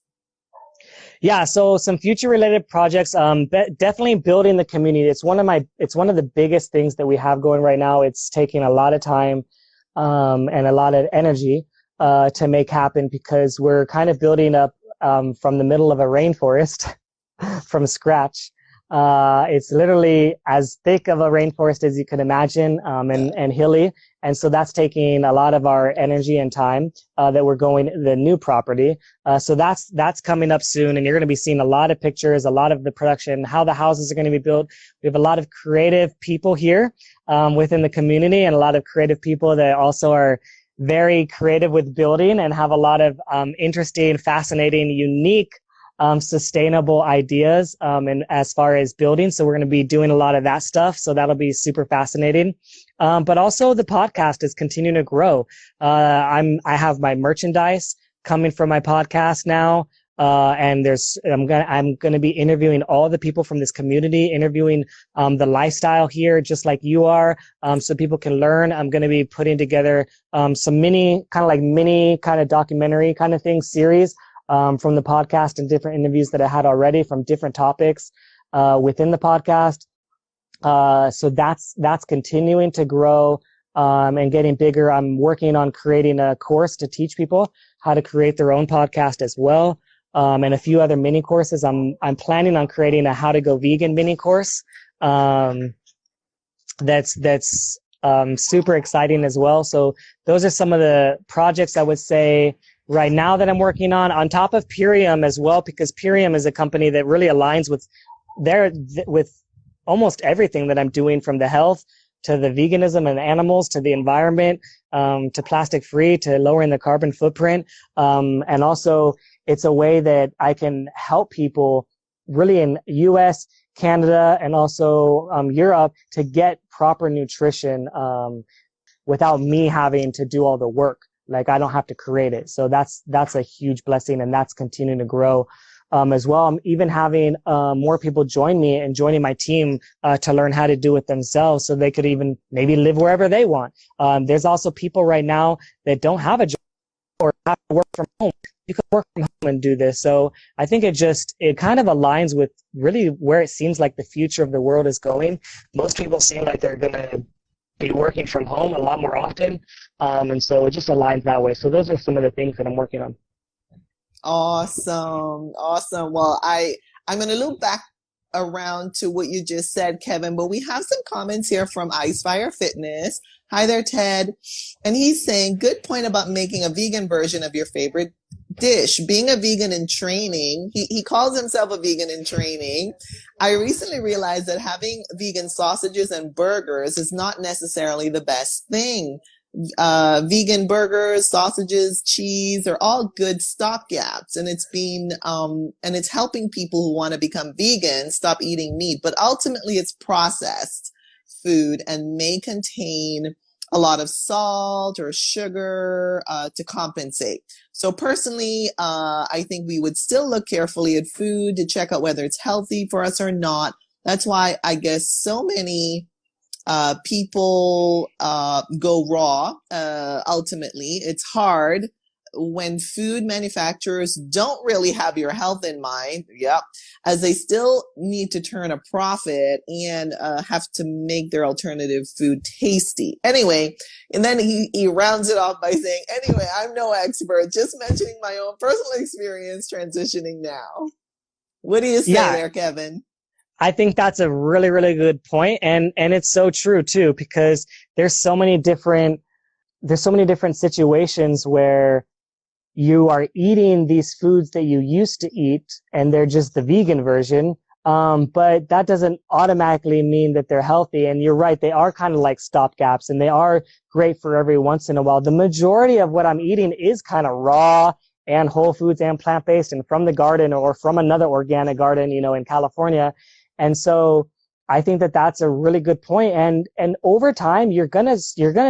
Yeah, so some future related projects, definitely building the community. It's one of the biggest things that we have going right now. It's taking a lot of time, and a lot of energy, to make happen because we're kind of building up, from the middle of a rainforest from scratch. It's literally as thick of a rainforest as you can imagine, and hilly. And so that's taking a lot of our energy and time, that we're going the new property. So that's coming up soon. And you're going to be seeing a lot of pictures, a lot of the production, how the houses are going to be built. We have a lot of creative people here, within the community, and a lot of creative people that also are very creative with building and have a lot of, interesting, fascinating, unique, sustainable ideas, and as far as building. So we're going to be doing a lot of that stuff. So that'll be super fascinating. But also the podcast is continuing to grow. I have my merchandise coming from my podcast now. And I'm going to be interviewing all the people from this community, interviewing, the lifestyle here, just like you are, so people can learn. I'm going to be putting together, some mini kind of documentary kind of thing series, from the podcast and different interviews that I had already from different topics, within the podcast. So that's continuing to grow, and getting bigger. I'm working on creating a course to teach people how to create their own podcast as well. And a few other mini courses. I'm planning on creating a how to go vegan mini course. That's super exciting as well. So those are some of the projects I would say right now that I'm working on top of Purium as well, because Purium is a company that really aligns with almost everything that I'm doing, from the health to the veganism and animals to the environment, to plastic free, to lowering the carbon footprint. And also it's a way that I can help people really in US, Canada, and also, Europe to get proper nutrition, without me having to do all the work. Like I don't have to create it. So that's a huge blessing, and that's continuing to grow, as well. I'm even having, more people join me and joining my team, to learn how to do it themselves, so they could even maybe live wherever they want. There's also people right now that don't have a job or have to work from home. You can work from home and do this. So I think it kind of aligns with really where it seems like the future of the world is going. Most people seem like they're going to be working from home a lot more often. And so it just aligns that way. So those are some of the things that I'm working on. Awesome. Well, I'm going to loop back around to what you just said, Kevin, but we have some comments here from Icefire Fitness. Hi there, Ted. And he's saying, good point about making a vegan version of your favorite dish. Being a vegan in training, he calls himself a vegan in training. I recently realized that having vegan sausages and burgers is not necessarily the best thing. Vegan burgers, sausages, cheese are all good stopgaps, and it's helping people who want to become vegan stop eating meat. But ultimately, it's processed food and may contain a lot of salt or sugar to compensate. So personally, I think we would still look carefully at food to check out whether it's healthy for us or not. That's why I guess so many people go raw. Ultimately, it's hard when food manufacturers don't really have your health in mind. Yep. As they still need to turn a profit and have to make their alternative food tasty. Anyway, and then he rounds it off by saying, anyway, I'm no expert, just mentioning my own personal experience transitioning now. What do you say there, Kevin? I think that's a really, really good point. And it's so true too, because there's so many different situations where you are eating these foods that you used to eat and they're just the vegan version. But that doesn't automatically mean that they're healthy. And you're right. They are kind of like stopgaps and they are great for every once in a while. The majority of what I'm eating is kind of raw and whole foods and plant-based and from the garden or from another organic garden, in California. And so I think that that's a really good point. And over time, you're gonna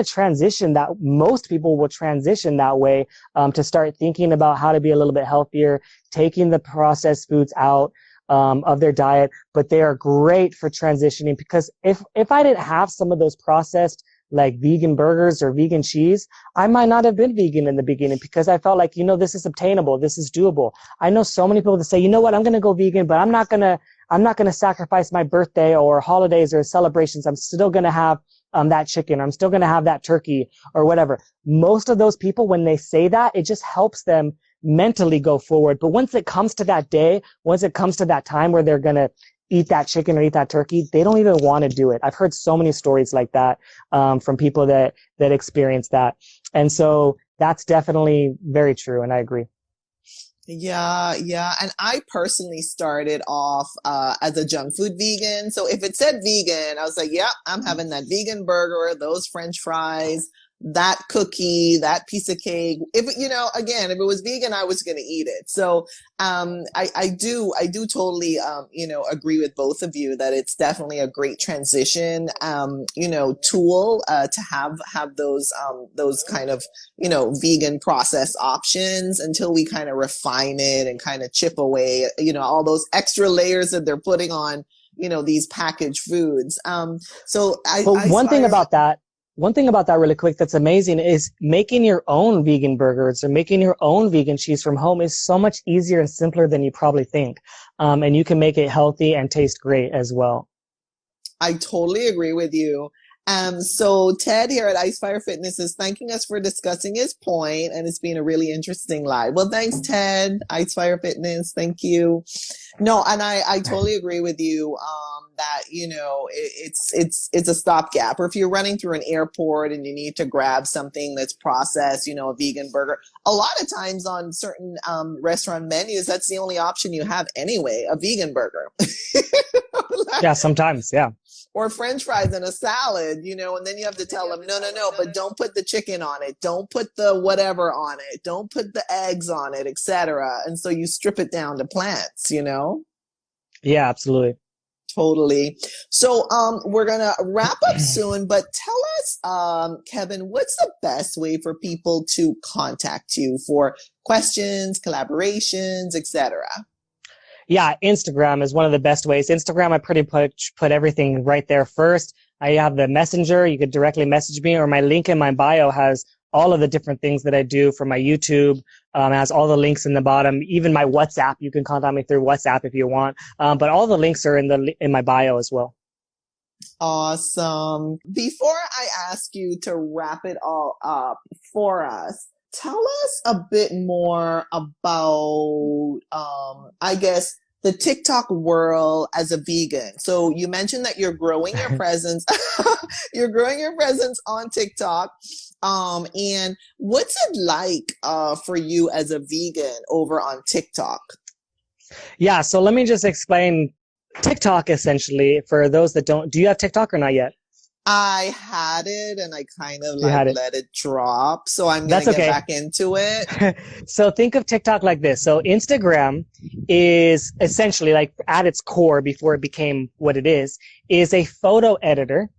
transition that. Most people will transition that way, to start thinking about how to be a little bit healthier, taking the processed foods out, of their diet. But they are great for transitioning, because if I didn't have some of those processed, like vegan burgers or vegan cheese, I might not have been vegan in the beginning, because I felt like, this is obtainable. This is doable. I know so many people that say, you know what, I'm going to go vegan, but I'm not going to sacrifice my birthday or holidays or celebrations. I'm still going to have that chicken. I'm still going to have that turkey or whatever. Most of those people, when they say that, it just helps them mentally go forward. But once it comes to that day, once it comes to that time where they're going to eat that chicken or eat that turkey, they don't even want to do it. I've heard so many stories like that, from people that experience that. And so that's definitely very true. And I agree. Yeah. And I personally started off as a junk food vegan. So if it said vegan, I was like, yeah, I'm having that vegan burger, those French fries, that cookie, that piece of cake. If it was vegan, I was going to eat it. So I do totally agree with both of you that it's definitely a great transition tool to have those kind of vegan processed options until we kind of refine it and kind of chip away all those extra layers that they're putting on these packaged foods. One thing about that really quick that's amazing is making your own vegan burgers or making your own vegan cheese from home is so much easier and simpler than you probably think. And you can make it healthy and taste great as well. I totally agree with you. So Ted here at Icefire Fitness is thanking us for discussing his point, and it's been a really interesting live. Well, thanks, Ted. Icefire Fitness, thank you. No, and I totally agree with you. That it's a stopgap, or if you're running through an airport and you need to grab something that's processed, a vegan burger. A lot of times on certain restaurant menus, that's the only option you have anyway, a vegan burger. Yeah, sometimes, yeah. Or French fries and a salad, and then you have to tell them, no, but don't put the chicken on it. Don't put the whatever on it. Don't put the eggs on it, etc. And so you strip it down to plants, Yeah, absolutely. Totally. So, we're going to wrap up soon, but tell us, Kevin, what's the best way for people to contact you for questions, collaborations, etc.? Yeah, Instagram is one of the best ways. Instagram, I pretty much put everything right there first. I have the messenger. You could directly message me, or my link in my bio has all of the different things that I do for my YouTube. It has all the links in the bottom. Even my WhatsApp, you can contact me through WhatsApp if you want. But all the links are in my bio as well. Awesome. Before I ask you to wrap it all up for us, tell us a bit more about, I guess, the TikTok world as a vegan. So you mentioned that you're growing your presence. You're growing your presence on TikTok. And what's it like for you as a vegan over on TikTok? Yeah, so let me just explain TikTok essentially for those that don't. Do you have TikTok or not yet? I had it and I kind of let it drop. So I'm going to get back into it. So think of TikTok like this. So Instagram is essentially, like, at its core, before it became what it is a photo editor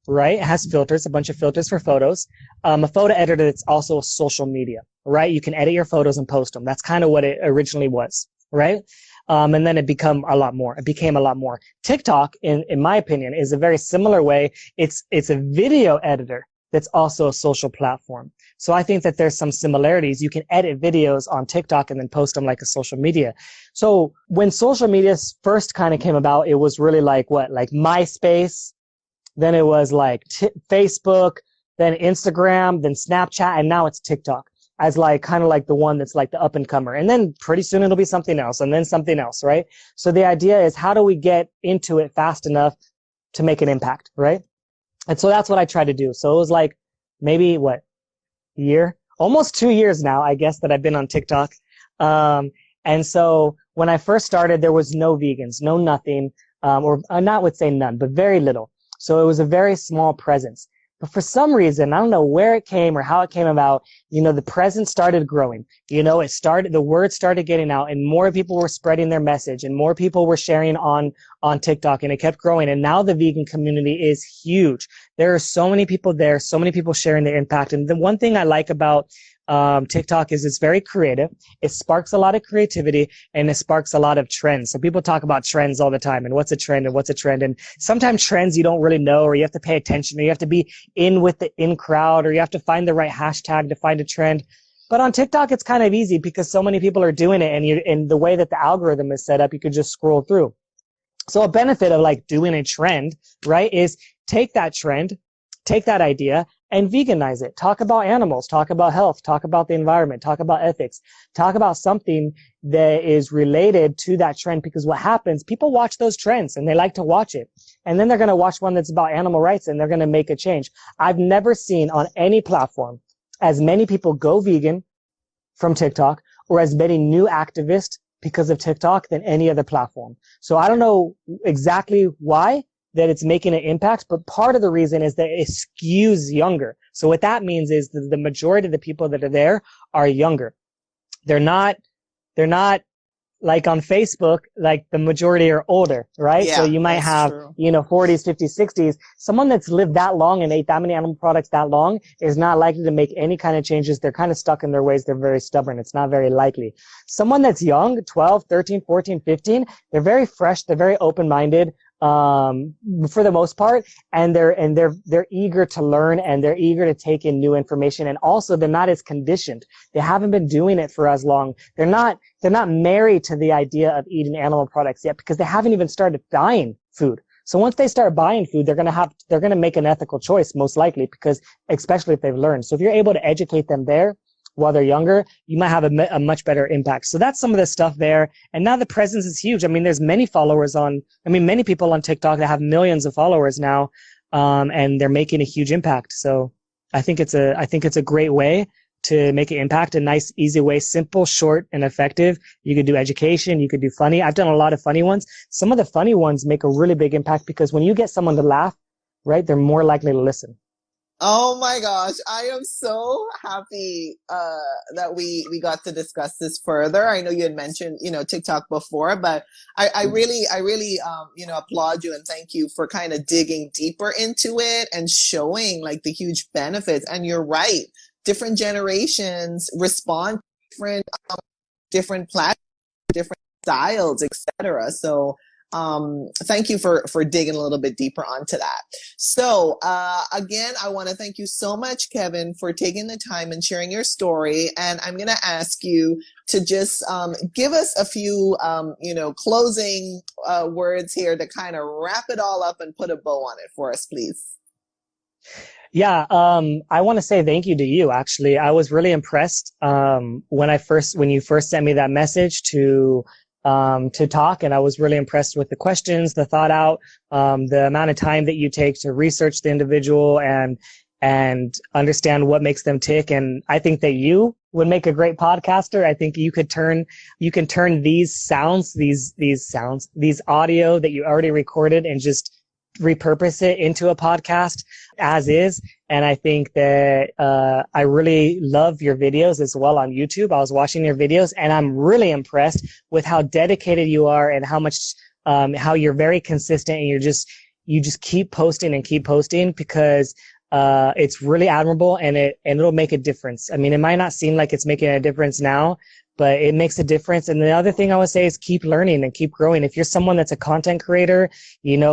right? It has filters, a bunch of filters for photos. A photo editor that's also social media, right? You can edit your photos and post them. That's kind of what it originally was, right? And then it became a lot more. TikTok, in my opinion, is a very similar way. It's a video editor that's also a social platform. So I think that there's some similarities. You can edit videos on TikTok and then post them like a social media. So when social media first kind of came about, it was really like MySpace, then it was like Facebook, then Instagram, then Snapchat, and now it's TikTok as like kind of like the one that's like the up and comer. And then pretty soon it'll be something else and then something else, right? So the idea is, how do we get into it fast enough to make an impact, right? And so that's what I tried to do. So it was like maybe almost 2 years now, I guess, that I've been on TikTok. And so when I first started, there was no vegans, no nothing, or not would say none, but very little. So it was a very small presence. But for some reason, I don't know where it came or how it came about, the presence started growing. The word started getting out, and more people were spreading their message, and more people were sharing on TikTok, and it kept growing. And now the vegan community is huge. There are so many people there, so many people sharing their impact. And the one thing I like about TikTok is it's very creative. It sparks a lot of creativity, and it sparks a lot of trends. So people talk about trends all the time, and what's a trend and what's a trend. And sometimes trends you don't really know, or you have to pay attention, or you have to be in with the in crowd, or you have to find the right hashtag to find a trend. But on TikTok, it's kind of easy because so many people are doing it, and the way that the algorithm is set up, you could just scroll through. So a benefit of like doing a trend, right, is take that trend, take that idea, and veganize it. Talk about animals, talk about health, talk about the environment, talk about ethics, talk about something that is related to that trend, because what happens, people watch those trends and they like to watch it. And then they're going to watch one that's about animal rights and they're going to make a change. I've never seen on any platform as many people go vegan from TikTok, or as many new activists because of TikTok, than any other platform. So I don't know exactly why that it's making an impact, but part of the reason is that it skews younger. So what that means is that the majority of the people that are there are younger. They're not like on Facebook, like the majority are older, right? Yeah, so you might have, true. 40s, 50s, 60s. Someone that's lived that long and ate that many animal products that long is not likely to make any kind of changes. They're kind of stuck in their ways. They're very stubborn. It's not very likely. Someone that's young, 12, 13, 14, 15, they're very fresh. They're very open-minded. For the most part, and they're eager to learn, and they're eager to take in new information. And also they're not as conditioned. They haven't been doing it for as long. They're not married to the idea of eating animal products yet, because they haven't even started buying food. So once they start buying food, they're going to make an ethical choice, most likely, because especially if they've learned. So if you're able to educate them there while they're younger, you might have a much better impact. So that's some of the stuff there. And now the presence is huge. I mean, there's many people on TikTok that have millions of followers now, and they're making a huge impact. So I think it's a great way to make an impact, a nice, easy way, simple, short, and effective. You could do education. You could do funny. I've done a lot of funny ones. Some of the funny ones make a really big impact, because when you get someone to laugh, right, they're more likely to listen. Oh my gosh, I am so happy that we got to discuss this further. I know you had mentioned, TikTok before, but I really applaud you and thank you for kind of digging deeper into it and showing like the huge benefits. And you're right, different generations respond to different platforms, different styles, etc. So thank you for digging a little bit deeper onto that. So again, I want to thank you so much, Kevin, for taking the time and sharing your story. And I'm going to ask you to just give us a few closing words here to kind of wrap it all up and put a bow on it for us, please. Yeah, I want to say thank you to you. Actually, I was really impressed when you first sent me that message to talk, and I was really impressed with the questions, the thought out, the amount of time that you take to research the individual and understand what makes them tick. And I think that you would make a great podcaster. I think you can turn these sounds, these audio that you already recorded, and just repurpose it into a podcast as is. And I think that I really love your videos as well on YouTube. I was watching your videos, and I'm really impressed with how dedicated you are, and how much how you're very consistent, and you just keep posting and keep posting because it's really admirable and it'll make a difference. I mean, it might not seem like it's making a difference now, but it makes a difference. And the other thing I would say is keep learning and keep growing. If you're someone that's a content creator,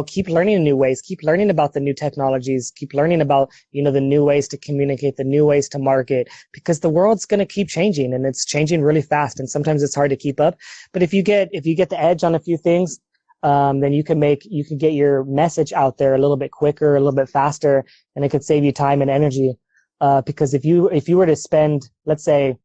keep learning new ways, keep learning about the new technologies, keep learning about, the new ways to communicate, the new ways to market, because the world's going to keep changing and it's changing really fast. And sometimes it's hard to keep up. But if you get the edge on a few things, then you can get your message out there a little bit quicker, a little bit faster, and it could save you time and energy. Because if you were to spend, let's say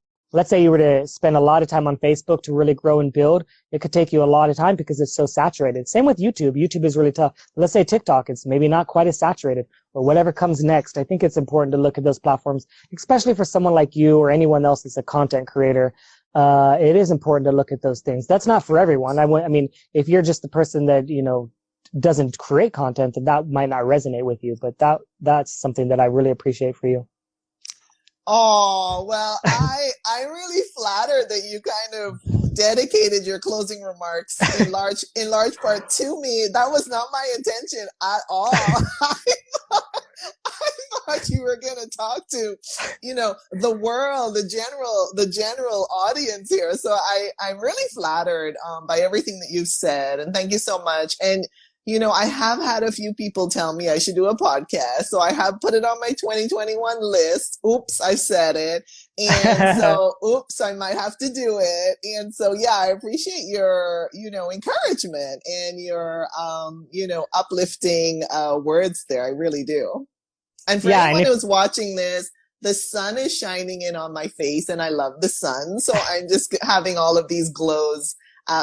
you were to spend a lot of time on Facebook to really grow and build, it could take you a lot of time because it's so saturated. Same with YouTube. YouTube is really tough. Let's say TikTok, it's maybe not quite as saturated, or whatever comes next. I think it's important to look at those platforms, especially for someone like you or anyone else that's a content creator. It is important to look at those things. That's not for everyone. I mean, if you're just the person that, doesn't create content, then that might not resonate with you, but that's something that I really appreciate for you. Oh, well, I'm really flattered that you kind of dedicated your closing remarks in large part to me. That was not my intention at all. I thought you were going to talk to, the world, the general audience here. So I'm really flattered by everything that you've said. And thank you so much. And I have had a few people tell me I should do a podcast. So I have put it on my 2021 list. Oops, I said it. And so, I might have to do it. And so, yeah, I appreciate your, encouragement and your, uplifting words there. I really do. And for anyone who's watching this, the sun is shining in on my face and I love the sun. So I'm just having all of these glows.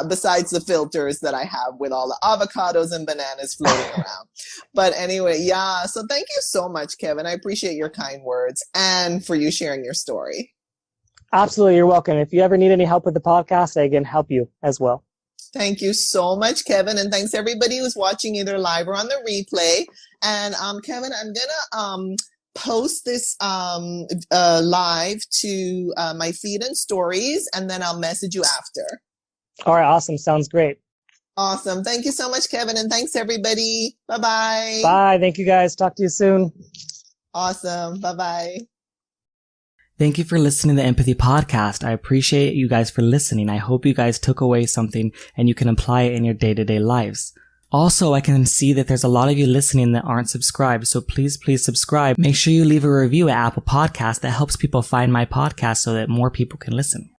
Besides the filters that I have with all the avocados and bananas floating around. But anyway, yeah. So thank you so much, Kevin. I appreciate your kind words and for you sharing your story. Absolutely. You're welcome. If you ever need any help with the podcast, I can help you as well. Thank you so much, Kevin. And thanks everybody who's watching either live or on the replay. And Kevin, I'm going to post this live to my feed and stories, and then I'll message you after. All right. Awesome. Sounds great. Awesome. Thank you so much, Kevin. And thanks, everybody. Bye-bye. Bye. Thank you, guys. Talk to you soon. Awesome. Bye-bye. Thank you for listening to the Empathy Podcast. I appreciate you guys for listening. I hope you guys took away something and you can apply it in your day-to-day lives. Also, I can see that there's a lot of you listening that aren't subscribed, so please subscribe. Make sure you leave a review at Apple Podcasts. That helps people find my podcast so that more people can listen.